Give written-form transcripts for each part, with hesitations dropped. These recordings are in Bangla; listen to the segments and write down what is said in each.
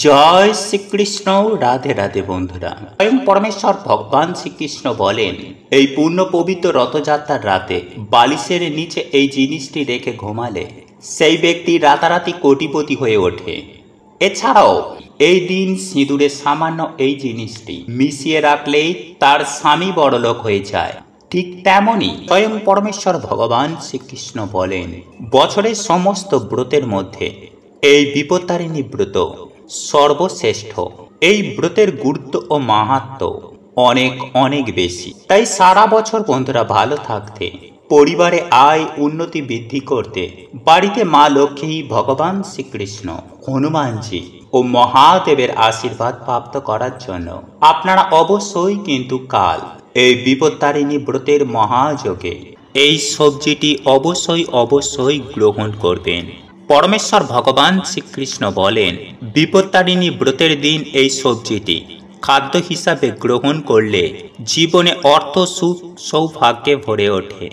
জয় শ্রীকৃষ্ণ। রাধে রাধে বন্ধুরা। স্বয়ং পরমেশ্বর ভগবান শ্রীকৃষ্ণ বলেন, এই পূর্ণ পবিত্র রথযাত্রার রাতে বালিশের নিচে এই জিনিসটি রেখে ঘুমালে সেই ব্যক্তি রাতারাতি কোটিপতি হয়ে ওঠে। এছাড়াও এই দিন সিঁদুরে সামান্য এই জিনিসটি মিশিয়ে রাখলেই তার স্বামী বড়লোক হয়ে যায়। ঠিক তেমনই স্বয়ং পরমেশ্বর ভগবান শ্রীকৃষ্ণ বলেন, বছরের সমস্ত ব্রতের মধ্যে এই বিপত্তারিণী ব্রত সর্বশ্রেষ্ঠ। এই ব্রতের গুরুত্ব ও মাহাত্ম্য অনেক অনেক বেশি। তাই সারা বছর বন্ধুরা ভালো থাকতে, পরিবারে আয় উন্নতি বৃদ্ধি করতে, বাড়িতে মা লক্ষ্মী, ভগবান শ্রীকৃষ্ণ, হনুমানজি ও মহাদেবের আশীর্বাদ প্রাপ্ত করার জন্য আপনারা অবশ্যই কিন্তু কাল এই বিপত্তারিণী ব্রতের মহাযোগে এই সবজিটি অবশ্যই গ্রহণ করবেন। পরমেশ্বর ভগবান শ্রীকৃষ্ণ বলেন, বিপত্তারিণী ব্রতের দিন এই সবজিটি খাদ্য হিসাবে গ্রহণ করলে জীবনে অর্থ সুখ সৌভাগ্যে ভরে ওঠে।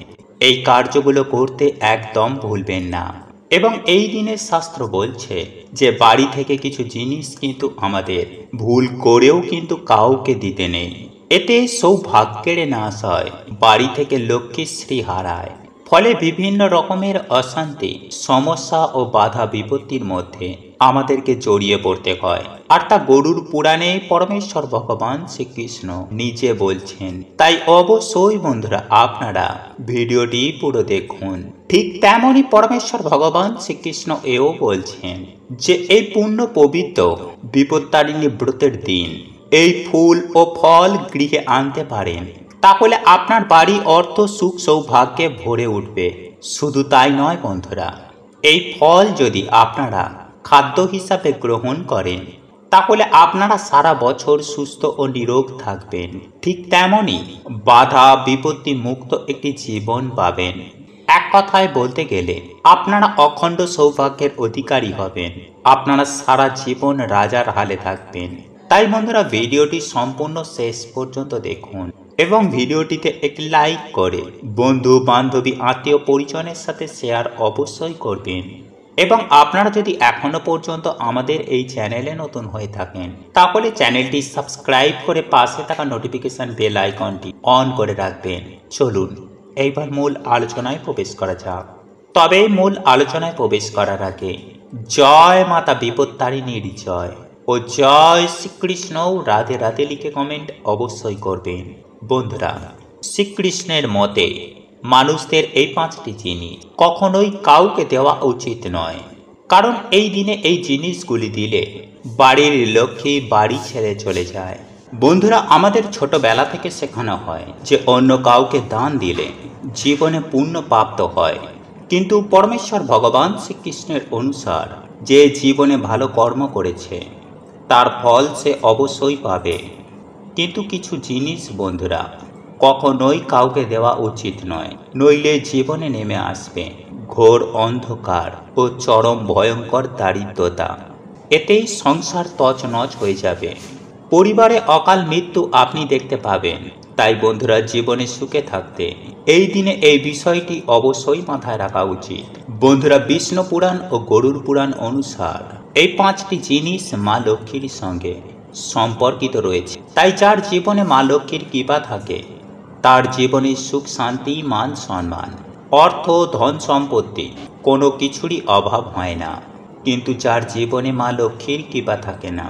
এই কার্যগুলো করতে একদম ভুলবেন না। এবং এই দিনের শাস্ত্র বলছে যে বাড়ি থেকে কিছু জিনিস কিন্তু আমাদের ভুল করেও কিন্তু কাউকে দিতে নেই। এতে সৌভাগ্যের নাশ হয়, বাড়ি থেকে লক্ষ্মীশ্রী হারায়। ফলে বিভিন্ন রকমের অশান্তি, সমস্যা ও বাধা বিপত্তির মধ্যে আমাদেরকে জড়িয়ে পড়তে হয়। আর তা গরুর পুরাণে পরমেশ্বর ভগবান শ্রীকৃষ্ণ নিজে বলছেন। তাই অবশ্যই বন্ধুরা আপনারা ভিডিওটি পুরো দেখুন। ঠিক তেমনই পরমেশ্বর ভগবান শ্রীকৃষ্ণ এও বলছেন যে এই পূর্ণ পবিত্র বিপত্তারিণী ব্রতের দিন এই ফুল ও ফল গৃহে আনতে পারেন, তাহলে আপনার বাড়ি অর্থ সুখ সৌভাগ্যে ভরে উঠবে। শুধু তাই নয় বন্ধুরা, এই ফল যদি আপনারা খাদ্য হিসাবে গ্রহণ করেন তাহলে আপনারা সারা বছর সুস্থ ও নিরোগ থাকবেন। ঠিক তেমনই বাধা বিপত্তি মুক্ত একটি জীবন পাবেন। এক কথায় বলতে গেলে আপনারা অখণ্ড সৌভাগ্যের অধিকারী হবেন। আপনারা সারা জীবন রাজার হালে থাকবেন। তাই বন্ধুরা ভিডিওটি সম্পূর্ণ শেষ পর্যন্ত দেখুন এবং ভিডিওটিতে একটি লাইক করে বন্ধু বান্ধবী আত্মীয় পরিজনের সাথে শেয়ার অবশ্যই করবেন। এবং আপনারা যদি এখনো পর্যন্ত আমাদের এই চ্যানেলে নতুন হয়ে থাকেন তাহলে চ্যানেলটি সাবস্ক্রাইব করে পাশে থাকা নোটিফিকেশন বেল আইকনটি অন করে রাখবেন। চলুন এইবার মূল আলোচনায় প্রবেশ করা যাক। তবে মূল আলোচনায় প্রবেশ করার আগে জয় মাতা বিপত্তারিণীর জয় ও জয় শ্রীকৃষ্ণ। রাধে রাধে লিখে কমেন্ট অবশ্যই করবেন। বন্ধুরা, শ্রীকৃষ্ণের মতে মানুষদের এই 5টি জিনিস কখনোই কাউকে দেওয়া উচিত নয়, কারণ এই দিনে এই জিনিসগুলি দিলে বাড়ির লক্ষ্মী বাড়ি ছেড়ে চলে যায়। বন্ধুরা, আমাদের ছোটবেলা থেকে শেখানো হয় যে অন্য কাউকে দান দিলে জীবনে পুণ্য প্রাপ্ত হয়। কিন্তু পরমেশ্বর ভগবান শ্রীকৃষ্ণের অনুসার যে জীবনে ভালো কর্ম করেছে তার ফল সে অবশ্যই পাবে। কিন্তু কিছু জিনিস বন্ধুরা কখনোই কাউকে দেওয়া উচিত নয়, নইলে জীবনে নেমে আসবে ঘোর অন্ধকার ও চরম ভয়ঙ্কর দারিদ্রতা। এতেই সংসার তছনছ হয়ে যাবে, পরিবারে অকাল মৃত্যু আপনি দেখতে পাবেন। তাই বন্ধুরা, জীবনে সুখে থাকতে এই দিনে এই বিষয়টি অবশ্যই মাথায় রাখা উচিত। বন্ধুরা, বিষ্ণু পুরাণ ও গরুর পুরাণ অনুসার এই 5টি জিনিস মা লক্ষ্মীর সঙ্গে সম্পর্কিত রয়েছে। তাই যার জীবনে মা লক্ষ্মীর কৃপা থাকে তার জীবনে সুখ শান্তি মান সম্মান অর্থ ধন সম্পত্তি কোনো কিছুরই অভাব হয় না। কিন্তু যার জীবনে মা লক্ষ্মীর কৃপা থাকে না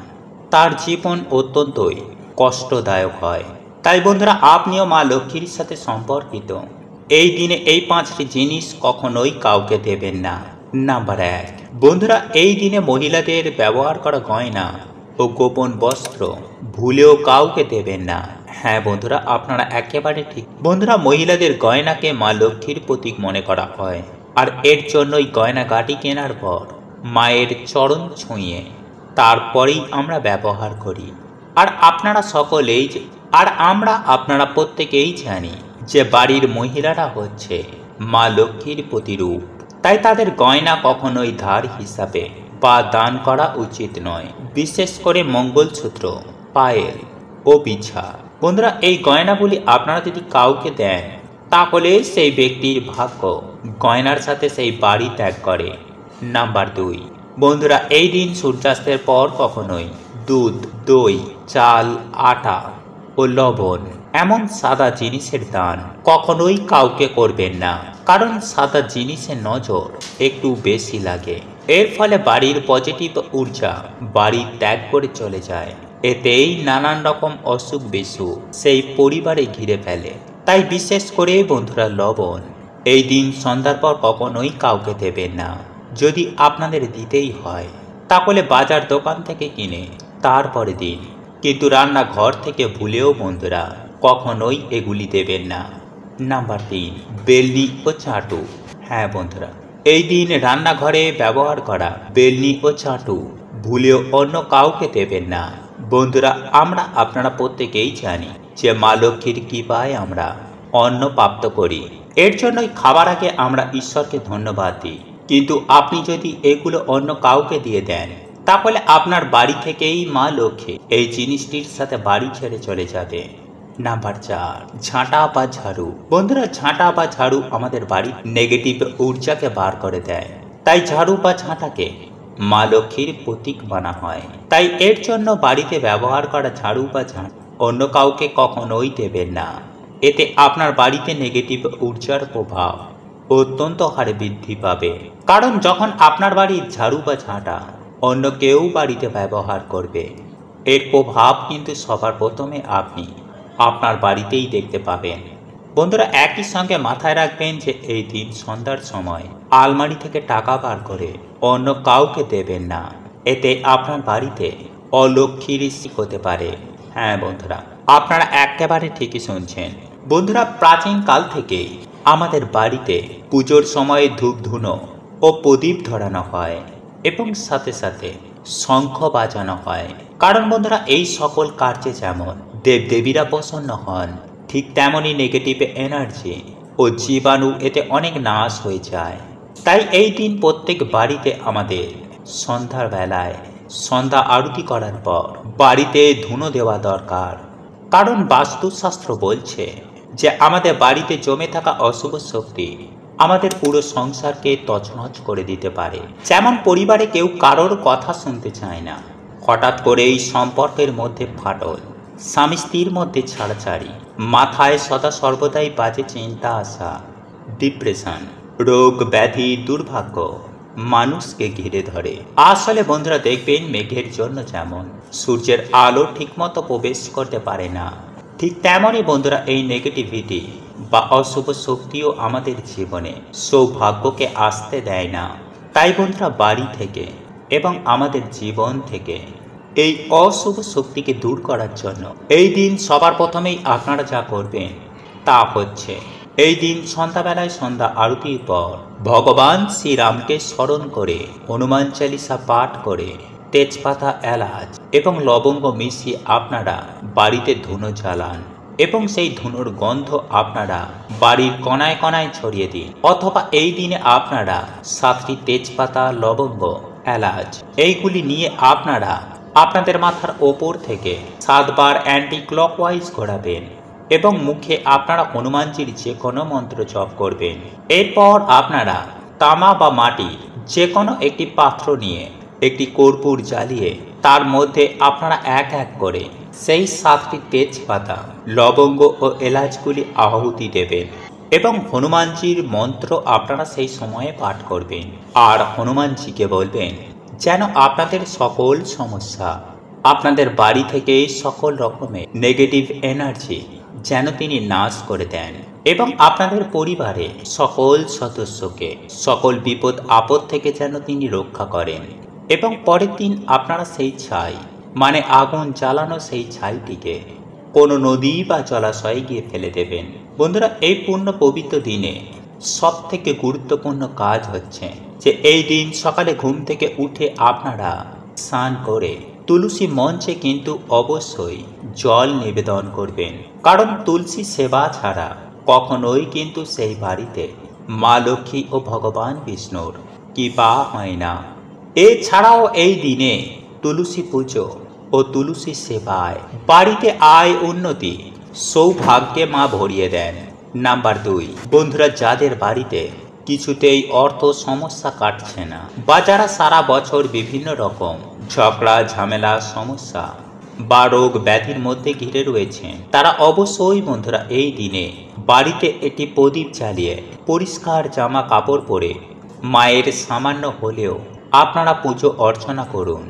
তার জীবন অত্যন্তই কষ্টদায়ক হয়। তাই বন্ধুরা, আপনিও মা লক্ষ্মীর সাথে সম্পর্কিত এই দিনে এই 5টি জিনিস কখনোই কাউকে দেবেন না। নাম্বার 1 বন্ধুরা, এই দিনে মহিলাদের ব্যবহার করা গয়না ও গোপন বস্ত্র ভুলেও কাউকে দেবেন না। হ্যাঁ বন্ধুরা, আপনারা একেবারে ঠিক। বন্ধুরা, মহিলাদের গয়নাকে মা লক্ষ্মীর প্রতীক মনে করা হয়, আর এর জন্যই গয়নাগাটি কেনার পর মায়ের চরণ ছুঁয়ে তারপরেই আমরা ব্যবহার করি। আর আপনারা প্রত্যেকেই জানি যে বাড়ির মহিলারা হচ্ছে মা লক্ষ্মীর প্রতিরূপ। তাই তাদের গয়না কখনোই ধার হিসাবে বা দান করা উচিত নয়, বিশেষ করে মঙ্গলসূত্র, পায়েল ও বিছা। বন্ধুরা, এই গয়নাগুলি আপনারা যদি কাউকে দেন তাহলে সেই ব্যক্তির ভাগ্য গয়নার সাথে সেই বাড়ি ত্যাগ করে। নাম্বার 2 বন্ধুরা, এই দিন সূর্যাস্তের পর কখনোই দুধ, দই, চাল, আটা ও লবণ এমন সাদা জিনিসের দান কখনোই কাউকে করবেন না, কারণ সাদা জিনিসের নজর একটু বেশি লাগে। এর ফলে বাড়ির পজিটিভ ঊর্জা বাড়ি ত্যাগ করে চলে যায়। এতেই নানান রকম অসুখ বিসুখ সেই পরিবারে ঘিরে ফেলে। তাই বিশেষ করে বন্ধুরা, লবণ এই দিন সন্ধ্যার পর কখনোই কাউকে দেবেন না। যদি আপনাদের দিতেই হয় তাহলে বাজার দোকান থেকে কিনে তারপরে দিন, কিন্তু রান্নাঘর থেকে ভুলেও বন্ধুরা কখনোই এগুলি দেবেন না। নাম্বার 3, বেলনি ও চাটু। হ্যাঁ বন্ধুরা, এই দিন রান্নাঘরে ব্যবহার করা বেলনি ও চাটু ভুলেও অন্য কাউকে দেবেন না। বন্ধুরা, আপনারা প্রত্যেকেই জানি যে মা লক্ষ্মীর কৃপায় আমরা অন্ন প্রাপ্ত করি। এর জন্যই খাবার আগে আমরা ঈশ্বরকে ধন্যবাদ দিই। কিন্তু আপনি যদি এগুলো অন্য কাউকে দিয়ে দেন তাহলে আপনার বাড়ি থেকেই মা লক্ষ্মী এই জিনিসটির সাথে বাড়ি ছেড়ে চলে যাবে। নাম্বার 4, ঝাঁটা বা ঝাড়ু। বন্ধুরা, ঝাঁটা বা ঝাড়ু আমাদের বাড়ির নেগেটিভ ঊর্জাকে বার করে দেয়। তাই ঝাড়ু বা ঝাঁটাকে মা লক্ষ্মীর প্রতীক মানা হয়। তাই এর জন্য বাড়িতে ব্যবহার করা ঝাড়ু বা ঝাঁটা অন্য কাউকে কখনোই দেবেন না। এতে আপনার বাড়িতে নেগেটিভ ঊর্জার প্রভাব অত্যন্ত হারে বৃদ্ধি পাবে। কারণ যখন আপনার বাড়ির ঝাড়ু বা ঝাঁটা অন্য কেউ বাড়িতে ব্যবহার করবে, এর প্রভাব কিন্তু সবার প্রথমে আপনি আপনার বাড়িতেই দেখতে পাবেন। বন্ধুরা, একই সঙ্গে মাথায় রাখবেন যে এই দিন সন্ধ্যার সময় আলমারি থেকে টাকা বার করে অন্য কাউকে দেবেন না। এতে আপনার বাড়িতে অলক্ষ্মীর হতে পারে। হ্যাঁ বন্ধুরা, আপনারা একেবারে ঠিকই শুনছেন। বন্ধুরা, প্রাচীন কাল থেকেই আমাদের বাড়িতে পুজোর সময় ধূপ ধুনো ও প্রদীপ ধরানো হয় এবং সাথে সাথে শঙ্খ বাজানো হয়। কারণ বন্ধুরা, এই সকল কার্যে যেমন দেবদেবীরা প্রসন্ন হন, ঠিক তেমনই নেগেটিভ এনার্জি ও জীবাণু এতে অনেক নাশ হয়ে যায়। তাই এই দিন প্রত্যেক বাড়িতে আমাদের সন্ধ্যার বেলায় সন্ধ্যা আরতি করার পর বাড়িতে ধুনো দেওয়া দরকার। কারণ বাস্তুশাস্ত্র বলছে যে আমাদের বাড়িতে জমে থাকা অশুভ শক্তি আমাদের পুরো সংসারকে তছনছ করে দিতে পারে। যেমন পরিবারে কেউ কারোর কথা শুনতে চায় না, হঠাৎ করেই সম্পর্কের মধ্যে ফাটল, স্বামী স্ত্রীর মধ্যে ছাড়াছাড়ি, মাথায় সদা সর্বদাই বাজে চিন্তা আসা, ডিপ্রেশন, রোগ ব্যাধি, দুর্ভাগ্য মানুষকে ঘিরে ধরে। আসলে বন্ধুরা দেখবেন, মেঘের জন্য যেমন সূর্যের আলো ঠিকমতো প্রবেশ করতে পারে না, ঠিক তেমনই বন্ধুরা এই নেগেটিভিটি বা অশুভ শক্তিও আমাদের জীবনে সৌভাগ্যকে আসতে দেয় না। তাই বন্ধুরা, বাড়ি থেকে এবং আমাদের জীবন থেকে এই অশুভ শক্তিকে দূর করার জন্য এই দিন সবার প্রথমেই আপনারা যা করবেন তা হচ্ছে, এই দিন সন্ধ্যাবেলায় সন্ধ্যা আরতির পর ভগবান শ্রীরামকে স্মরণ করে হনুমান চালিসা পাঠ করে তেজপাতা, এলাচ এবং লবঙ্গ মিশিয়ে আপনারা বাড়িতে ধুনো জ্বালান এবং সেই ধুনোর গন্ধ আপনারা বাড়ির কণায় কণায় ছড়িয়ে দিন। অথবা এই দিনে আপনারা 7টি তেজপাতা, লবঙ্গ, এলাচ এইগুলি নিয়ে আপনারা আপনাদের মাথার ওপর থেকে 7 বার অ্যান্টি ক্লকওয়াইজ ঘোরাবেন এবং মুখে আপনারা হনুমানজির যে কোনো মন্ত্র জপ করবেন। এরপর আপনারা তামা বা মাটির যে কোনো একটি পাত্র নিয়ে একটি কর্পূর জ্বালিয়ে তার মধ্যে আপনারা এক এক করে সেই 7টি তেজপাতা, লবঙ্গ ও এলাচগুলি আহুতি দেবেন এবং হনুমানজির মন্ত্র আপনারা সেই সময়ে পাঠ করবেন। আর হনুমানজিকে বলবেন যেন আপনাদের সকল সমস্যা, আপনাদের বাড়ি থেকে সকল রকমের নেগেটিভ এনার্জি যেন তিনি নাশ করে দেন এবং আপনাদের পরিবারে সকল সদস্যকে সকল বিপদ আপদ থেকে যেন তিনি রক্ষা করেন। এবং পরের দিন আপনারা সেই ছাই মানে আগুন জ্বালানো সেই ছাইটিকে কোনো নদী বা জলাশয়ে গিয়ে ফেলে দেবেন। বন্ধুরা, এই পূর্ণ পবিত্র দিনে সব থেকে গুরুত্বপূর্ণ কাজ হচ্ছে যে এই দিন সকালে ঘুম থেকে উঠে আপনারা স্নান করে তুলসী মঞ্চে কিন্তু অবশ্যই জল নিবেদন করবেন। কারণ তুলসী সেবা ছাড়া কখনোই কিন্তু সেই বাড়িতে মা লক্ষ্মী ও ভগবান বিষ্ণুর কৃপা হয় না। এছাড়াও এই দিনে তুলসী পুজো ও তুলসী সেবায় বাড়িতে আয় উন্নতি সৌভাগ্যে মা ভরিয়ে দেন। নাম্বার 2, বন্ধুরা যাদের বাড়িতে কিছুতেই অর্থ সমস্যা কাটছে না, বা যারা সারা বছর বিভিন্ন রকম ঝগড়া ঝামেলা সমস্যা বা রোগ ব্যাধির মধ্যে ঘিরে রয়েছে, তারা অবশ্যই বন্ধুরা এই দিনে বাড়িতে একটি প্রদীপ জ্বালিয়ে পরিষ্কার জামা কাপড় পরে মায়ের সামান্য হলেও আপনারা পুজো অর্চনা করুন।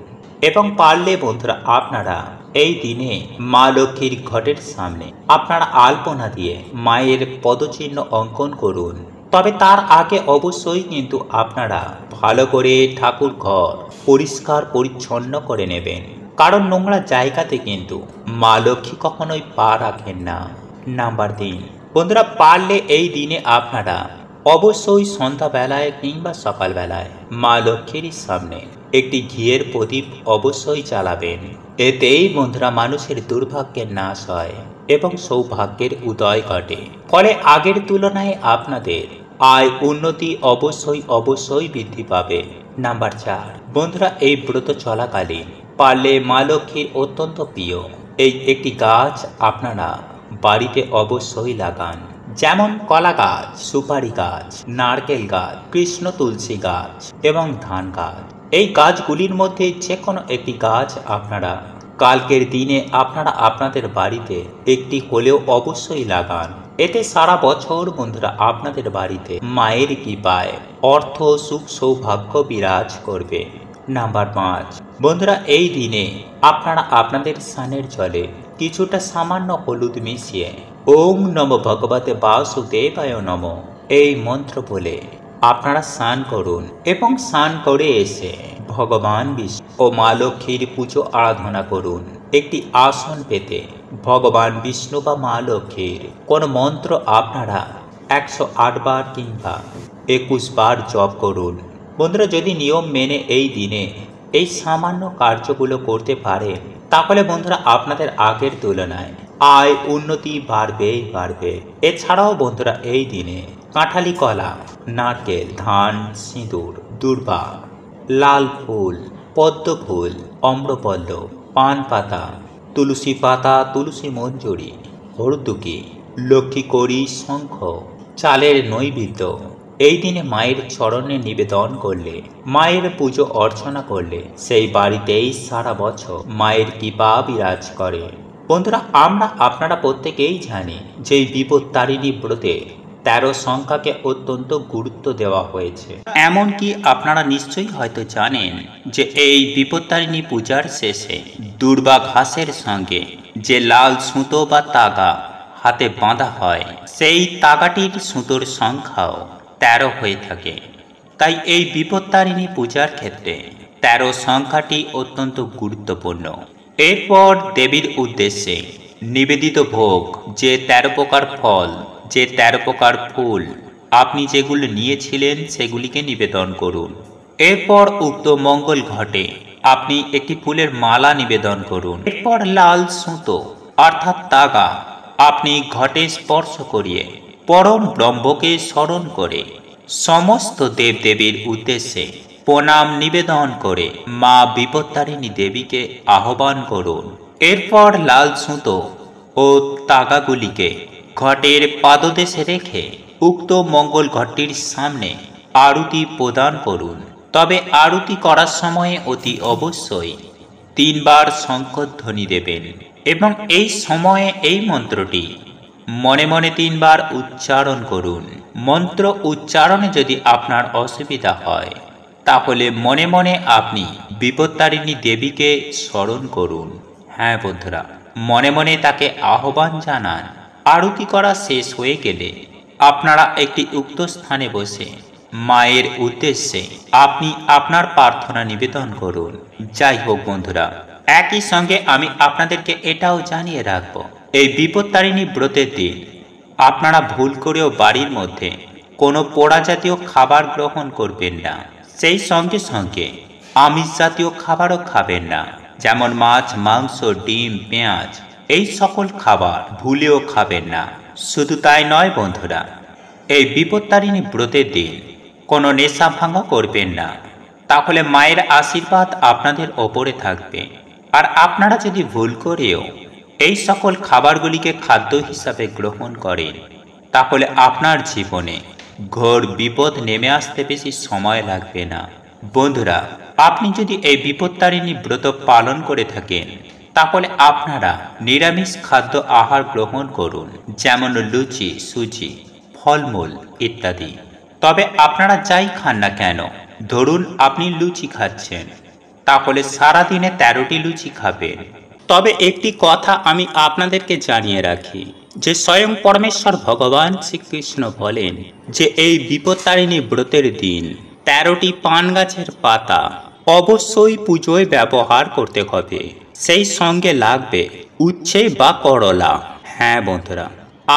এবং পারলে বন্ধুরা আপনারা এই দিনে মা লক্ষ্মীর ঘটের সামনে আপনারা আলপনা দিয়ে মায়ের পদচিহ্ন অঙ্কন করুন। তবে তার আগে অবশ্যই কিন্তু আপনারা ভালো করে ঠাকুর ঘর পরিষ্কার পরিচ্ছন্ন করে নেবেন, কারণ নোংরা জায়গাতে কিন্তু মা লক্ষ্মী কখনোই পা রাখেন না। নাম্বার 3, বন্ধুরা পারলে এই দিনে আপনারা অবশ্যই সন্ধ্যাবেলায় কিংবা সকালবেলায় মা লক্ষ্মীর সামনে একটি ঘিয়ের প্রদীপ অবশ্যই জ্বালাবেন। এতেই বন্ধুরা মানুষের দুর্ভাগ্যের নাশ হয় এবং সৌভাগ্যের উদয় ঘটে। ফলে আগের তুলনায় আপনাদের আয় উন্নতি অবশ্যই বৃদ্ধি পাবে। নাম্বার 4, বন্ধুরা এই ব্রত চলাকালীন পারলে মা লক্ষ্মীর অত্যন্ত প্রিয় এই একটি গাছ আপনারা বাড়িতে অবশ্যই লাগান, যেমন কলা গাছ, সুপারি গাছ, নারকেল গাছ, কৃষ্ণ তুলসী গাছ এবং ধান গাছ। এই গাছগুলির মধ্যে যে কোনো একটি গাছ আপনারা কালকের দিনে আপনারা আপনাদের বাড়িতে একটি হলেও অবশ্যই লাগান। এতে সারা বছর বন্ধুরা আপনাদের বাড়িতে মায়ের কৃপায় অর্থ সুখ সৌভাগ্য বিরাজ করবে। নাম্বার 5, বন্ধুরা এই দিনে আপনারা আপনাদের স্নানের জলে কিছুটা সামান্য হলুদ মিশিয়ে ওম নমো ভগবতে বাসুদেবায় নমঃ এই মন্ত্র বলে আপনারা স্নান করুন এবং স্নান করে এসে ভগবান বিষ্ণু ও মা লক্ষ্মীর পুজো আরাধনা করুন। একটি আসন পেতে ভগবান বিষ্ণু বা মা লক্ষ্মীর কোন মন্ত্র আপনারা 108 বার কিংবা 21 বার জপ করুন। বন্ধুরা যদি নিয়ম মেনে এই দিনে এই সামান্য কার্যগুলো করতে পারেন, তাহলে বন্ধুরা আপনাদের আগের তুলনায় আয় উন্নতি বাড়বে। এছাড়াও বন্ধুরা এই দিনে কাঁঠালি কলা, নারকেল, ধান, সিঁদুর, দূর্বা, লাল ফুল, পদ্ম ফুল, অম্রপল্লব, পান পাতা, তুলসী পাতা, তুলসী মঞ্জুরি, হরদুকি, লক্ষ্মী কড়ি, শঙ্খ, চালের নৈবেদ্য এই দিনে মায়ের চরণে নিবেদন করলে, মায়ের পুজো অর্চনা করলে সেই বাড়িতেই সারা বছর মায়ের কৃপা বিরাজ করে। বন্ধুরা আপনারা প্রত্যেকেই জানি যে বিপত্তারিণী ব্রতে 13 সংখ্যাকে অত্যন্ত গুরুত্ব দেওয়া হয়েছে। এমনকি আপনারা নিশ্চয়ই হয়তো জানেন যে এই বিপত্তারিণী পূজার শেষে দুর্বা ঘাসের সঙ্গে যে লাল সুতো বা তাগা হাতে বাঁধা হয়, সেই তাগাটির সুতোর সংখ্যাও 13 হয়ে থাকে। তাই এই বিপত্তারিণী পূজার ক্ষেত্রে 13 সংখ্যাটি অত্যন্ত গুরুত্বপূর্ণ। এরপর দেবীর উদ্দেশ্যে নিবেদিত ভোগ, যে 13 প্রকার ফল, যে 13 প্রকার ফুল আপনি যেগুলো নিয়েছিলেন সেগুলিকে নিবেদন করুন। এরপর উক্ত মঙ্গল ঘটে আপনি একটি ফুলের মালা নিবেদন করুন। এরপর লাল সুতো অর্থাৎ তাগা আপনি ঘটে স্পর্শ করিয়ে পরম ব্রহ্মকে স্মরণ করে সমস্ত দেবদেবীর উদ্দেশ্যে প্রণাম নিবেদন করে মা বিপত্তারিণী দেবীকে আহ্বান করুন। এরপর লাল সুতো ও তাগাগুলিকে ঘটের পাদদেশে রেখে উক্ত মঙ্গল ঘটটির সামনে আরতি প্রদান করুন। তবে আরতি করার সময়ে অতি অবশ্যই 3 বার শঙ্খধ্বনি দেবেন এবং এই সময়ে এই মন্ত্রটি মনে মনে 3 বার উচ্চারণ করুন। মন্ত্র উচ্চারণে যদি আপনার অসুবিধা হয়, তাহলে মনে মনে আপনি বিপত্তারিণী দেবীকে স্মরণ করুন। হ্যাঁ বন্ধুরা, মনে মনে তাকে আহ্বান জানান। আরতি করা শেষ হয়ে গেলে আপনারা একটি উক্ত স্থানে বসে মায়ের উদ্দেশ্যে আপনি আপনার প্রার্থনা নিবেদন করুন। যাই হোক বন্ধুরা, একই সঙ্গে আমি আপনাদেরকে এটাও জানিয়ে রাখব, এই বিপত্তারিণী ব্রতের দিন আপনারা ভুল করেও বাড়ির মধ্যে কোনো পোড়া জাতীয় খাবার গ্রহণ করবেন না। সেই সঙ্গে সঙ্গে আমিষ জাতীয় খাবারও খাবেন না, যেমন মাছ, মাংস, ডিম, পেঁয়াজ এই সকল খাবার ভুলেও খাবেন না। শুধু তাই নয় বন্ধুরা, এই বিপত্তারিণী ব্রতের দিন কোনো নেশা ভাঙা করবেন না, তাহলে মায়ের আশীর্বাদ আপনাদের ওপরে থাকবে। আর আপনারা যদি ভুল করেও এই সকল খাবারগুলিকে খাদ্য হিসাবে গ্রহণ করেন, তাহলে আপনার জীবনে ঘোর বিপদ নেমে আসতে বেশি সময় লাগবে না। বন্ধুরা, আপনি যদি এই বিপত্তারিণী ব্রত পালন করে থাকেন, তাহলে আপনারা নিরামিষ খাদ্য আহার গ্রহণ করুন, যেমন লুচি, সুজি, ফলমূল ইত্যাদি। তবে আপনারা যাই খান না কেন, ধরুন আপনি লুচি খাচ্ছেন, তাহলে সারাদিনে 13টি লুচি খাবেন। তবে একটি কথা আমি আপনাদেরকে জানিয়ে রাখি যে স্বয়ং পরমেশ্বর ভগবান শ্রীকৃষ্ণ বলেন যে এই বিপত্তারিণী ব্রতের দিন 13টি পান গাছের পাতা অবশ্যই পুজোয় ব্যবহার করতে হবে। সেই সঙ্গে লাগবে উচ্ছে বা করলা। হ্যাঁ বন্ধুরা,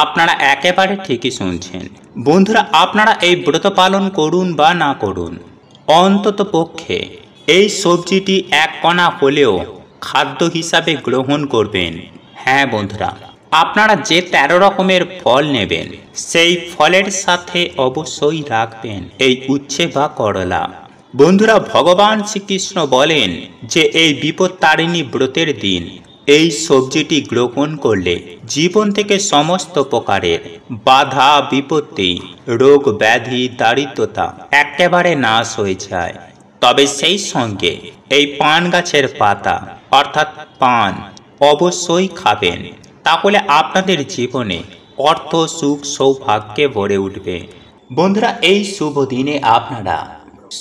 আপনারা একেবারে ঠিকই শুনছেন। বন্ধুরা, আপনারা এই ব্রত পালন করুন বা না করুন, অন্তত পক্ষে এই সবজিটি এক কণা হলেও খাদ্য হিসাবে গ্রহণ করবেন। হ্যাঁ বন্ধুরা, আপনারা যে 13 রকমের ফল নেবেন, সেই ফলের সাথে অবশ্যই রাখবেন এই উচ্ছে বা করলা। বন্ধুরা, ভগবান শ্রীকৃষ্ণ বলেন যে এই বিপত্তারিণী ব্রতের দিন এই সবজিটি গ্রহণ করলে জীবন থেকে সমস্ত প্রকারের বাধা বিপত্তি, রোগ ব্যাধি, দারিদ্রতা একেবারে নাশ হয়ে যায়। তবে সেই সঙ্গে এই পান গাছের পাতা অর্থাৎ পান অবশ্যই খাবেন, তাহলে আপনাদের জীবনে অর্থ, সুখ, সৌভাগ্যে ভরে উঠবে। বন্ধুরা, এই শুভ দিনে আপনারা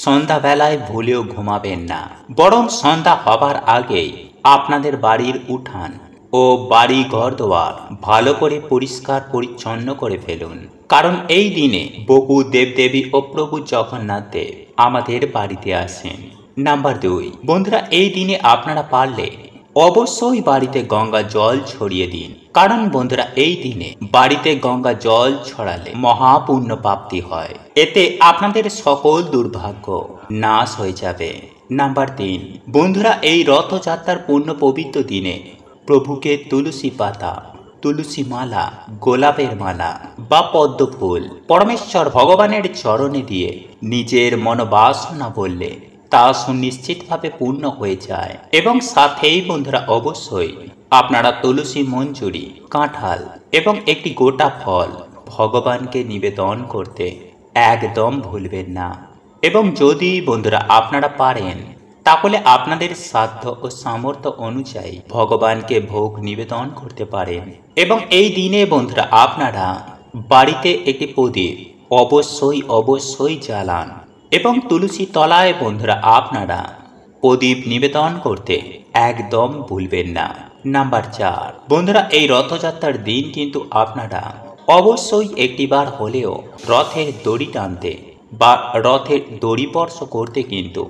সন্ধ্যাবেলায় ভুলেও ঘুমাবেন না, বরং সন্ধ্যা হবার আগেই আপনাদের বাড়ির উঠান ও বাড়ি ঘর দোয়ার ভালো করে পরিষ্কার পরিচ্ছন্ন করে ফেলুন। কারণ এই দিনে বহু দেবদেবী ও প্রভু জগন্নাথ দেব আমাদের বাড়িতে আসেন। নাম্বার 2, বন্ধুরা, এই দিনে আপনারা পারলে অবশ্যই বাড়িতে গঙ্গা জল ছড়িয়ে দিন। কারণ বন্ধুরা, এই দিনে বাড়িতে গঙ্গা জল ছড়ালে মহাপুণ্য প্রাপ্তি হয়। এতে আপনাদের সকল দুর্ভাগ্য নাশ হয়ে যাবে। নাম্বার 3, বন্ধুরা, এই রথযাত্রার পূর্ণ পবিত্র দিনে প্রভুকে তুলসী পাতা, তুলসী মালা, গোলাপের মালা বা পদ্ম ফুল পরমেশ্বর ভগবানের চরণে দিয়ে নিজের মনোবাসনা বললে তা সুনিশ্চিতভাবে পূর্ণ হয়ে যায়। এবং সাথেই বন্ধুরা, অবশ্যই আপনারা তুলসী মঞ্জুরি, কাঁঠাল এবং একটি গোটা ফল ভগবানকে নিবেদন করতে একদম ভুলবেন না। এবং যদি বন্ধুরা আপনারা পারেন, তাহলে আপনাদের সাধ্য ও সামর্থ্য অনুযায়ী ভগবানকে ভোগ নিবেদন করতে পারেন। এবং এই দিনে বন্ধুরা আপনারা বাড়িতে একটি প্রদীপ অবশ্যই জ্বালান। এবং তুলসী তলায় বন্ধুরা আপনারা প্রদীপ নিবেদন করতে একদম ভুলবেন না। নাম্বার 4, বন্ধুরা, এই রথযাত্রার দিন কিন্তু আপনারা অবশ্যই একটিবার হলেও রথের দড়ি টানতে বা রথের দড়ি স্পর্শ করতে কিন্তু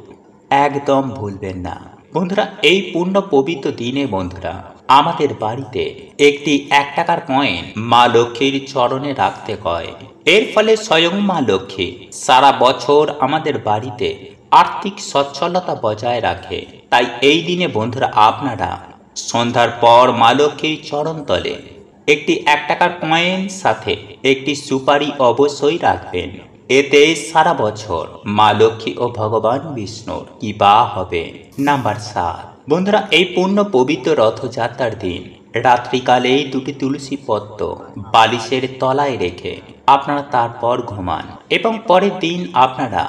একদম ভুলবেন না। বন্ধুরা, এই পূর্ণ পবিত্র দিনে বন্ধুরা আমাদের বাড়িতে একটি 1 টাকার কয়েন মা লক্ষ্মীর চরণে রাখতে হয়। এর ফলে স্বয়ং মা লক্ষ্মী সারা বছর আমাদের বাড়িতে আর্থিক সচ্ছলতা বজায় রাখে। তাই এই দিনে বন্ধুরা আপনারা সন্ধ্যার পর মা লক্ষ্মীর চরণ তলে একটি 1 টাকার কয়েন সাথে একটি সুপারি অবশ্যই রাখবেন। এতে সারা বছর মা লক্ষ্মী ও ভগবান বিষ্ণুর কৃপা হবে। নাম্বার 7, বন্ধুরা, এই পূর্ণ পবিত্র রথযাত্রার দিন রাত্রিকালেই 2টি তুলসী পত্র বালিশের তলায় রেখে আপনারা তারপর ঘুমান। এবং পরের দিন আপনারা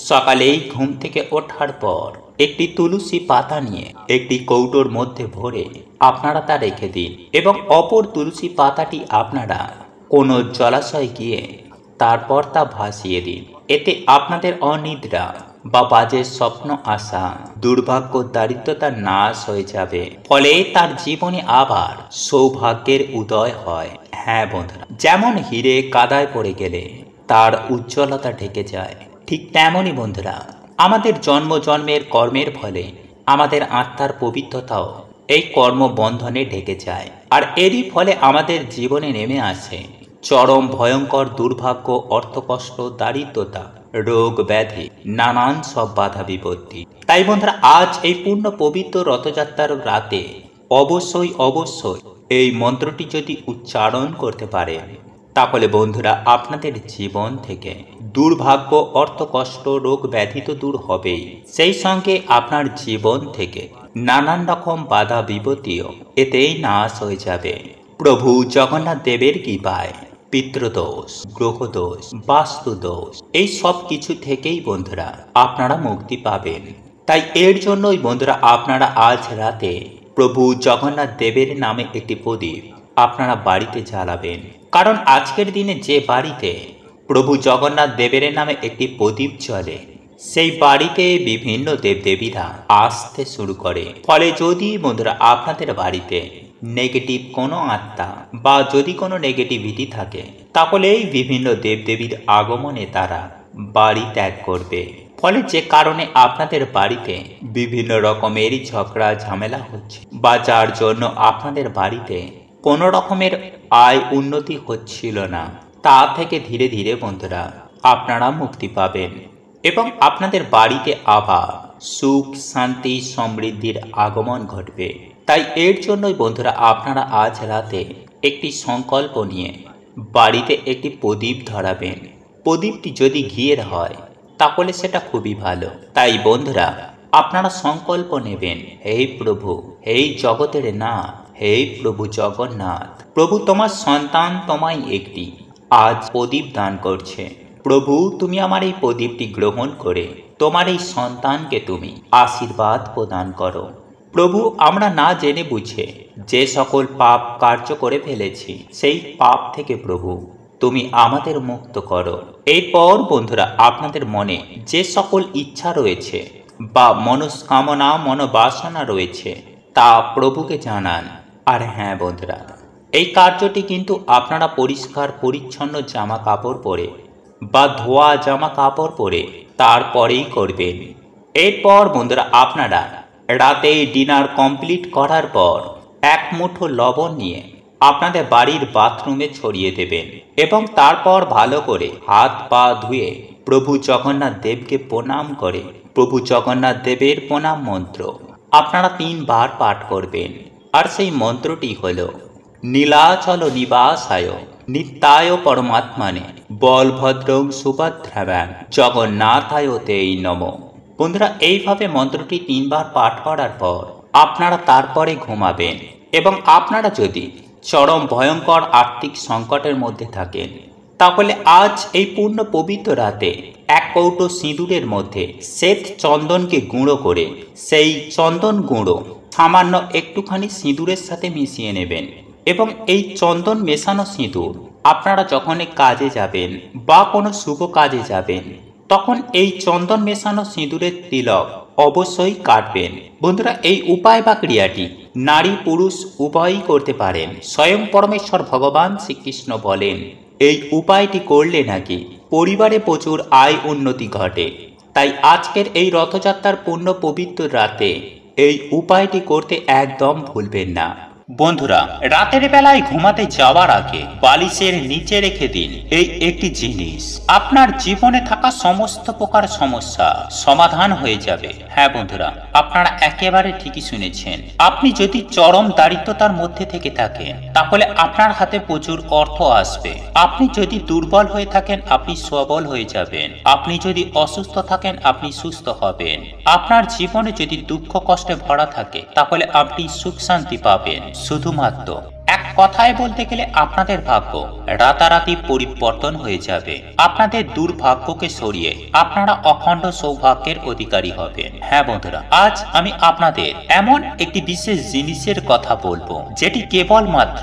সকালেই ঘুম থেকে ওঠার পর একটি তুলসী পাতা নিয়ে একটি কৌটোর মধ্যে ভরে আপনারা তা রেখে দিন। এবং অপর তুলসী পাতাটি আপনারা কোনো জলাশয়ে গিয়ে তারপর তা ভাসিয়ে দিন। এতে আপনাদের অনিদ্রা বা বাজে স্বপ্ন আসা, দুর্ভাগ্য, দারিদ্রতা নাশ হয়ে যাবে। ফলে তার জীবনে আবার সৌভাগ্যের উদয় হয়। হ্যাঁ বন্ধুরা, যেমন হিরে কাদায় পড়ে গেলে তার উজ্জ্বলতা ঢেকে যায়, ঠিক তেমনই বন্ধুরা আমাদের জন্ম জন্মের কর্মের ফলে আমাদের আত্মার পবিত্রতাও এই কর্মবন্ধনে ঢেকে যায়। আর এরই ফলে আমাদের জীবনে নেমে আসে চরম ভয়ঙ্কর দুর্ভাগ্য, অর্থকষ্ট, দারিদ্রতা, রোগ ব্যাধি, নানান সব বাধা বিপত্তি। তাই বন্ধুরা আজ এই পূর্ণ পবিত্র রথযাত্রার রাতে অবশ্যই এই মন্ত্রটি যদি উচ্চারণ করতে পারেন, তাহলে বন্ধুরা আপনাদের জীবন থেকে দুর্ভাগ্য, অর্থকষ্ট, রোগ ব্যাধি তো দূর হবেই, সেই সঙ্গে আপনার জীবন থেকে নানান রকম বাধা বিপত্তিও এতেই নাশ হয়ে যাবে প্রভু জগন্নাথ দেবের কৃপায়। পিতৃদোষ, গ্রহদোষ, বাস্তুদোষ, এই সব কিছু থেকেই বন্ধুরা আপনারা মুক্তি পাবেন। তাই এর জন্যই বন্ধুরা আপনারা আজ রাতে প্রভু জগন্নাথ দেবের নামে একটি প্রদীপ আপনারা বাড়িতে জ্বালাবেন। কারণ আজকের দিনে যে বাড়িতে প্রভু জগন্নাথ দেবের নামে একটি প্রদীপ জ্বলে, সেই বাড়িতে বিভিন্ন দেবদেবীরা আসতে শুরু করে। ফলে যদি বন্ধুরা আপনাদের বাড়িতে নেগেটিভ কোনো আত্মা বা যদি কোনো নেগেটিভিটি থাকে, তাহলে এই বিভিন্ন দেবদেবীর আগমনে তারা বাড়ি ত্যাগ করবে। ফলে যে কারণে আপনাদের বাড়িতে বিভিন্ন রকমের ঝগড়া ঝামেলা হচ্ছে, বা যার জন্য আপনাদের বাড়িতে কোনো রকমের আয় উন্নতি হচ্ছিল না, তা থেকে ধীরে ধীরে বন্ধুরা আপনারা মুক্তি পাবেন এবং আপনাদের বাড়িতে আবার সুখ শান্তি সমৃদ্ধির আগমন ঘটবে। তাই এর জন্যই বন্ধুরা আপনারা আজ রাতে একটি সংকল্প নিয়ে বাড়িতে একটি প্রদীপ ধরাবেন। প্রদীপটি যদি ঘিয়ের হয় তাহলে সেটা খুবই ভালো। তাই বন্ধুরা আপনারা সংকল্প নেবেন, হে প্রভু, হে জগতের নাথ, হে প্রভু জগন্নাথ, প্রভু তোমার সন্তান তোমায় একটি আজ প্রদীপ দান করছে। প্রভু তুমি আমার এই প্রদীপটি গ্রহণ করে তোমার এই সন্তানকে তুমি আশীর্বাদ প্রদান করো। প্রভু আমরা না জেনে বুঝে যে সকল পাপ কার্য করে ফেলেছি, সেই পাপ থেকে প্রভু তুমি আমাদের মুক্ত করো। এরপর বন্ধুরা আপনাদের মনে যে সকল ইচ্ছা রয়েছে বা মনস্কামনা মনোবাসনা রয়েছে তা প্রভুকে জানান। আর হ্যাঁ বন্ধুরা, এই কার্যটি কিন্তু আপনারা পরিষ্কার পরিচ্ছন্ন জামা কাপড় পরে বা ধোয়া জামা কাপড় পরে তারপরেই করবেন। এরপর বন্ধুরা আপনারা রাতে ডিনার কমপ্লিট করার পর এক মুঠো লবণ নিয়ে আপনাদের বাড়ির বাথরুমে ছড়িয়ে দেবেন এবং তারপর ভালো করে হাত পা ধুয়ে প্রভু জগন্নাথ দেবকে প্রণাম করে প্রভু জগন্নাথ দেবের প্রণাম মন্ত্র আপনারা 3 বার পাঠ করবেন। আর সেই মন্ত্রটি হল নীলাচল নিবাসায় নিত্যায় পরমাত্মানে বলভদ্রং সুভদ্রাভ্যাং জগন্নাথায় তেই নমঃ। বন্ধুরা এইভাবে মন্ত্রটি 3 বার পাঠ করার পর আপনারা তারপরে ঘুমাবেন। এবং আপনারা যদি চরম ভয়ঙ্কর আর্থিক সংকটের মধ্যে থাকেন, তাহলে আজ এই পূর্ণ পবিত্র রাতে 1 কৌটো সিঁদুরের মধ্যে শ্বেত চন্দনকে গুঁড়ো করে সেই চন্দন গুঁড়ো সামান্য একটুখানি সিঁদুরের সাথে মিশিয়ে নেবেন। এবং এই চন্দন মেশানো সিঁদুর আপনারা যখন কাজে যাবেন বা কোনো শুভ কাজে যাবেন, তখন এই চন্দন মেশানো সিঁদুরের তিলক অবশ্যই কাটবেন। বন্ধুরা এই উপায় বা ক্রিয়াটি নারী পুরুষ উভয়ই করতে পারেন। স্বয়ং পরমেশ্বর ভগবান শ্রীকৃষ্ণ বলেন, এই উপায়টি করলে নাকি পরিবারে প্রচুর আয় উন্নতি ঘটে। তাই আজকের এই রথযাত্রার পূর্ণ পবিত্র রাতে এই উপায়টি করতে একদম ভুলবেন না। বন্ধুরা রাতের বেলায় ঘুমাতে যাওয়ার আগে বালিশের নিচে রেখে দিন এই একটি জিনিস, আপনার জীবনে থাকা সমস্ত প্রকার সমস্যা সমাধান হয়ে যাবে। হ্যাঁ বন্ধুরা আপনারা একেবারে ঠিকই শুনেছেন। আপনি যদি চরম দারিদ্রতার মধ্যে থেকে থাকেন, তাহলে আপনার হাতে প্রচুর অর্থ আসবে। আপনি যদি দুর্বল হয়ে থাকেন, আপনি সবল হয়ে যাবেন। আপনি যদি অসুস্থ থাকেন, আপনি সুস্থ হবেন। আপনার জীবনে যদি দুঃখ কষ্টে ভরা থাকে, তাহলে আপনি সুখ শান্তি পাবেন। শুধুমাত্র এক কথায় বলতে গেলে আপনাদের ভাগ্য রাতারাতি পরিবর্তন হয়ে যাবে। আপনাদের দুর্ভাগ্যকে সরিয়ে আপনারা অখণ্ড সৌভাগ্যের অধিকারী হবেন। হ্যাঁ বন্ধুরা আজ আমি আপনাদের এমন একটি বিশেষ জিনিসের কথা বলবো, যেটি কেবলমাত্র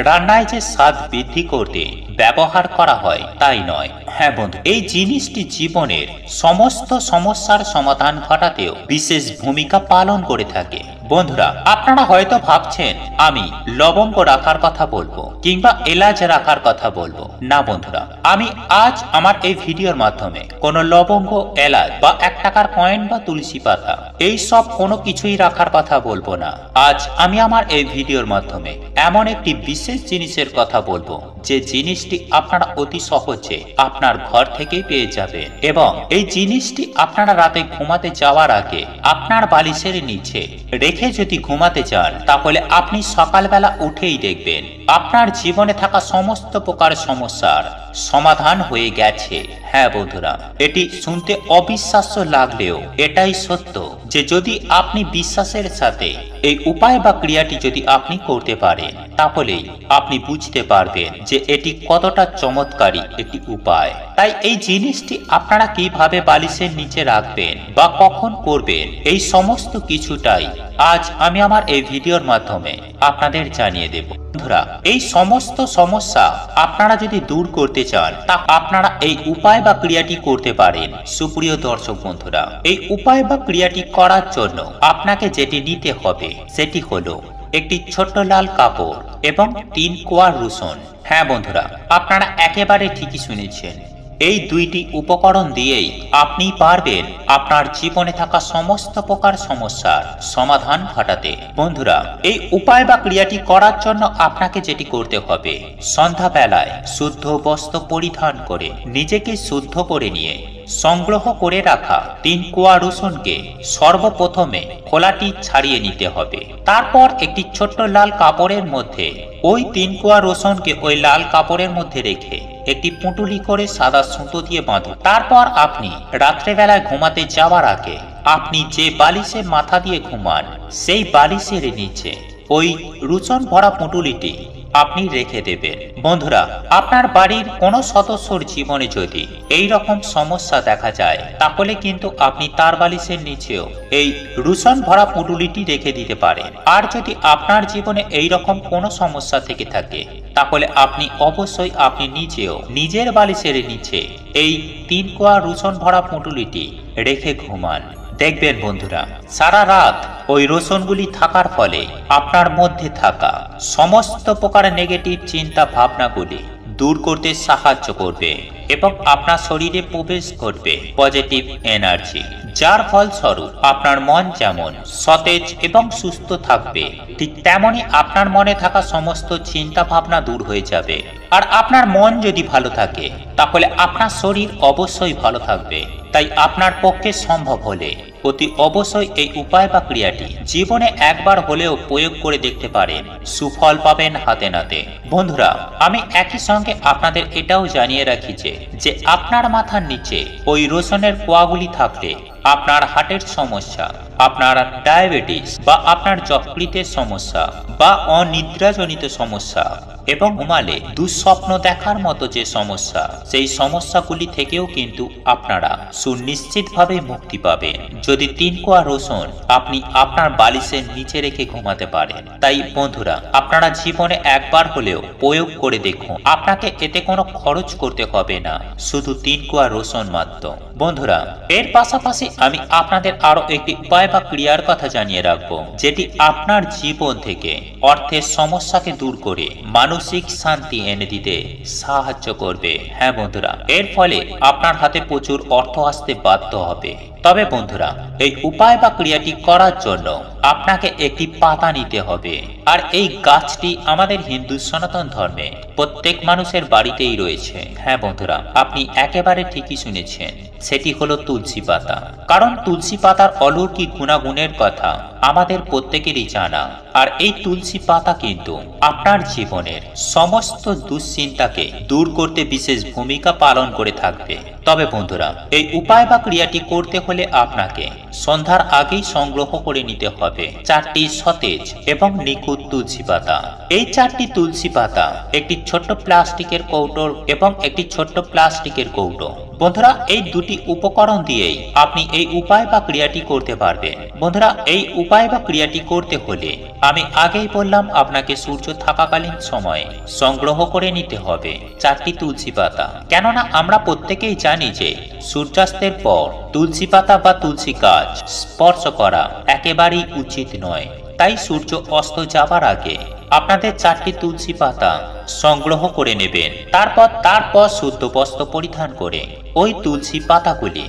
রান্নায় যে স্বাদ বৃদ্ধি করতে ব্যবহার করা হয় তাই নয়। হ্যাঁ বন্ধু, এই জিনিসটি জীবনের সমস্ত সমস্যার সমাধান ঘটাতেও বিশেষ ভূমিকা পালন করে থাকে। বন্ধুরা আপনারা হয়তো ভাবছেন আমি লবঙ্গ রাখার কথা বলবো কিংবা এলাচ রাখার কথা বলবো। না বন্ধুরা, আমি আজ আমার এই ভিডিওর মাধ্যমে কোনো লবঙ্গ, এলাচ বা 1 টাকার কয়েন বা তুলসী পাতা এই সব কোনো কিছুই রাখার কথা বলবো না। আজ আমি আমার এই ভিডিওর মাধ্যমে এমন একটি বিশেষ জিনিসের কথা বলবো, যে জিনিসটি আপনারা অতি সহজে আপনার ঘর থেকেই পেয়ে যাবেন। এবং এই জিনিসটি আপনারা রাতে ঘুমাতে যাওয়ার আগে আপনার বালিশের নিচে রেখে যদি ঘুমাতে যান, তাহলে আপনি সকালবেলা উঠেই দেখবেন আপনার জীবনে থাকা সমস্ত প্রকার সমস্যার সমাধান হয়ে গেছে। হ্যাঁ বন্ধুরা, এটি শুনতে অবিশ্বাস্য লাগলেও এটাই সত্য, যে যদি আপনি বিশ্বাসের সাথে এই উপায় বা ক্রিয়াটি যদি আপনি করতে পারেন তাহলেই আপনি বুঝতে পারবেন যে এটি কতটা চমৎকারী একটি উপায়। তাই এই জিনিসটি আপনারা কিভাবে বালিশের নিচে রাখবেন বা কখন করবেন এই সমস্ত কিছুটাই আজ আমি আমার এই ভিডিওর মাধ্যমে আপনাদের জানিয়ে দেব। বন্ধুরা, এই সমস্ত সমস্যা আপনারা যদি দূর করতে চান তা আপনারা এই উপায় বা ক্রিয়াটি করতে পারেন। সুপ্রিয় দর্শক বন্ধুরা, এই উপায় বা ক্রিয়াটি করার জন্য আপনাকে যেটি নিতে হবে সেটি হলো একটি ছোট্ট লাল কাপড় এবং 3 কোয়া রসুন। হ্যাঁ বন্ধুরা, আপনারা একেবারে ঠিকই শুনেছেন। এই দুইটি উপকরণ দিয়েই আপনি পারবেন আপনার জীবনে থাকা সমস্ত প্রকার সমস্যার সমাধান ঘটাতে। বন্ধুরা, এই উপায় বা ক্রিয়াটি করার জন্য আপনাকে যেটি করতে হবে, সন্ধ্যাবেলায় শুদ্ধ বস্ত্র পরিধান করে নিজেকে শুদ্ধ করে নিয়ে সংগ্রহ করে রাখা 3 কোয়া রসুনকে সর্বপ্রথমে খোলাটি ছাড়িয়ে নিতে হবে। তারপর একটি ছোট্ট লাল কাপড়ের মধ্যে ওই 3 কোয়া রসুনকে ওই লাল কাপড়ের মধ্যে রেখে একটি পুঁটুলি করে সাদা সুতো দিয়ে বাঁধুন। তারপর আপনি রাত্রেবেলায় ঘুমাতে যাওয়ার আগে আপনি যে বালিশে মাথা দিয়ে ঘুমান সেই বালিশের নিচে ওই রসুন ভরা পুঁটুলিটি আপনি রেখে দেবেন। বন্ধুরা, আপনার বাড়ির কোনো সদস্যর জীবনে যদি এই রকম সমস্যা দেখা যায় তাহলে কিন্তু আপনি তার বালিশের নিচেও এই রসুন ভরা পুঁটুলিটি রেখে দিতে পারেন। আর যদি আপনার জীবনে এই রকম কোনো সমস্যা থেকে থাকে তাহলে আপনি অবশ্যই আপনি নিজেও নিজের বালিশের নিচে এই 3 কোয়া রসুন ভরা পুঁটুলিটি রেখে ঘুমান। দেখবেন বন্ধুরা, সারা রাত ওই রসুনগুলি থাকার ফলে আপনার মধ্যে থাকা সমস্ত প্রকার নেগেটিভ চিন্তা ভাবনাগুলি দূর করতে সাহায্য করবে এবং আপনার শরীরে প্রবেশ ঘটবে পজিটিভ এনার্জি, যার ফলস্বরূপ আপনার মন যেমন সতেজ এবং সুস্থ থাকবে ঠিক তেমনি আপনার মনে থাকা সমস্ত চিন্তা ভাবনা দূর হয়ে যাবে। আর আপনার মন যদি ভালো থাকে তাহলে আপনার শরীর অবশ্যই ভালো থাকবে। তাই আপনার পক্ষে সম্ভব হলে অতি অবশ্যই এই উপায় বা ক্রিয়াটি জীবনে একবার হলেও প্রয়োগ করে দেখতে পারেন, সুফল পাবেন হাতে নাতে। বন্ধুরা, আমি একই সঙ্গে আপনাদের এটাও জানিয়ে রাখি যে আপনার মাথার নিচে ওই রসুনের কোয়াগুলি থাকলে আপনার হার্টের সমস্যা, আপনার ডায়াবেটিস বা আপনার যকৃতের সমস্যা বা অনিদ্রাজনিত সমস্যা এবং ঘুমালে দুঃস্বপ্ন দেখার মতো যে সমস্যা, সেই সমস্যাগুলি থেকেও কিন্তু আপনারা সুনিশ্চিতভাবে মুক্তি পাবেন যদি 3 কোয়া রসুন আপনি আপনার বালিশের নিচে রেখে ঘুমাতে পারেন। তাই বন্ধুরা, আপনারা জীবনে একবার হলেও প্রয়োগ করে দেখুন। আপনাকে এতে কোনো খরচ করতে হবে না, শুধু 3 কোয়া রসুন মাত্র। বন্ধুরা, এর পাশাপাশি আমি আপনাদের আরো একটি উপায় বা ক্রিয়ার কথা জানিয়ে রাখবো, যেটি আপনার জীবন থেকে অর্থের সমস্যাকে দূর করে মানসিক শান্তি এনে দিতে সাহায্য করবে। হ্যাঁ বন্ধুরা, এর ফলে আপনার হাতে প্রচুর অর্থ আসতে বাধ্য হবে। তবে বন্ধুরা, এই উপায় বা ক্রিয়াটি করার জন্য আপনাকে একটি পাতা নিতে হবে। আর এই গাছটি আমাদের হিন্দু সনাতন ধর্মে প্রত্যেক মানুষের বাড়িতেই রয়েছে। হ্যাঁ বন্ধুরা, আপনি একেবারে ঠিকই শুনেছেন, সেটি হলো তুলসী পাতা। কারণ তুলসী পাতার অলৌকিক গুণাগুণের কথা আমাদের প্রত্যেকেরই জানা। আর এই তুলসী পাতা কিন্তু আপনার জীবনের সমস্ত দুশ্চিন্তাকে দূর করতে বিশেষ ভূমিকা পালন করে থাকবে। তবে বন্ধুরা, এই উপায় বা ক্রিয়াটি করতে হলে আপনাকে সন্ধ্যার আগেই সংগ্রহ করে নিতে হবে 4টি সতেজ এবং নিখুঁত তুলসী পাতা। এই 4টি তুলসী পাতা একটি ছোট্ট প্লাস্টিকের কৌটো এবং একটি ছোট্ট প্লাস্টিকের কৌটো। বন্ধুরা, এই দুটি উপকরণ দিয়েই আপনি এই উপায় বা ক্রিয়াটি করতে পারবেন। বন্ধুরা, এই উপায় বা ক্রিয়াটি করতে হলে আমি আগেই বললাম আপনাকে সূর্য থাকাকালীন সময়ে সংগ্রহ করে নিতে হবে 4টি তুলসী পাতা। কেননা আমরা প্রত্যেকেই জানি যে সূর্যাস্তের পর তুলসী পাতা বা তুলসী গাছ স্পর্শ করা একেবারেই উচিত নয়। তাই সূর্য অস্ত যাবার আগে আপনাদের 4টি তুলসী পাতা সংগ্রহ করে নেবেন। তারপর শুদ্ধ বস্ত্র পরিধান করে ওই তুলসী পাতাগুলি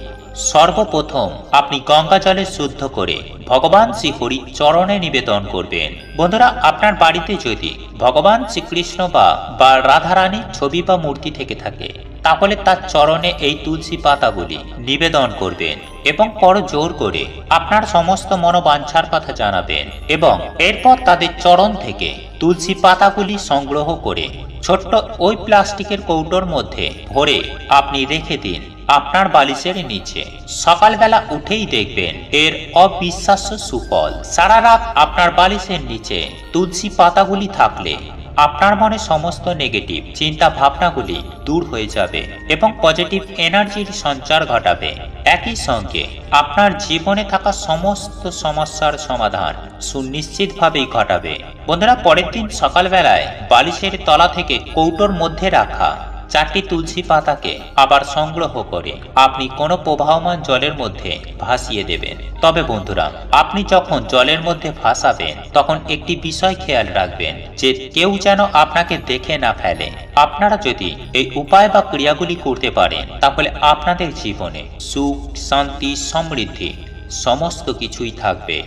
সর্বপ্রথম আপনি গঙ্গা জলে শুদ্ধ করে ভগবান শ্রীহরির চরণে নিবেদন করবেন। বন্ধুরা, আপনার বাড়িতে যদি ভগবান শ্রীকৃষ্ণ বা রাধারানীর ছবি বা মূর্তি থেকে থাকে তাহলে তার চরণে এই তুলসী পাতাগুলি নিবেদন করবেন এবং করজোর করে আপনার সমস্ত মনোবাঞ্ছার কথা জানাবেন এবং এরপর তাদের চরণ থেকে তুলসী পাতাগুলি সংগ্রহ করে ছোট্ট ওই প্লাস্টিকের কৌটোর মধ্যে ভরে আপনি রেখে দিন। আপনার বালিশের নিচে। সকালবেলা উঠেই দেখবেন এর অবিশ্বাস্য সুফল। সারা রাত আপনার বালিশের নিচে তুলসী পাতাগুলি থাকলে আপনার মনে সমস্ত নেগেটিভ চিন্তা ভাবনাগুলি দূর হয়ে যাবে এবং পজিটিভ এনার্জির সঞ্চার ঘটাবে। একই সঙ্গে আপনার জীবনে থাকা সমস্ত সমস্যার সমাধান সুনিশ্চিতভাবেই ঘটাবে। বন্ধুরা, পরের দিন সকালবেলায় বালিশের তলা থেকে কৌটোর মধ্যে রাখা 4টি তুলসী পাতাকে আবার সংগ্রহ করে আপনি কোনো প্রবাহমান জলের মধ্যে ভাসিয়ে দেবেন। তবে বন্ধুরা, আপনি যখন জলের মধ্যে ভাসাবেন তখন একটি বিষয় খেয়াল রাখবেন যে কেউ যেন আপনাকে দেখে না ফেলে। আপনারা যদি এই উপায় বা ক্রিয়াগুলি করতে পারেন তাহলে আপনাদের জীবনে সুখ, শান্তি, সমৃদ্ধি সমস্ত কিছুই থাকবে।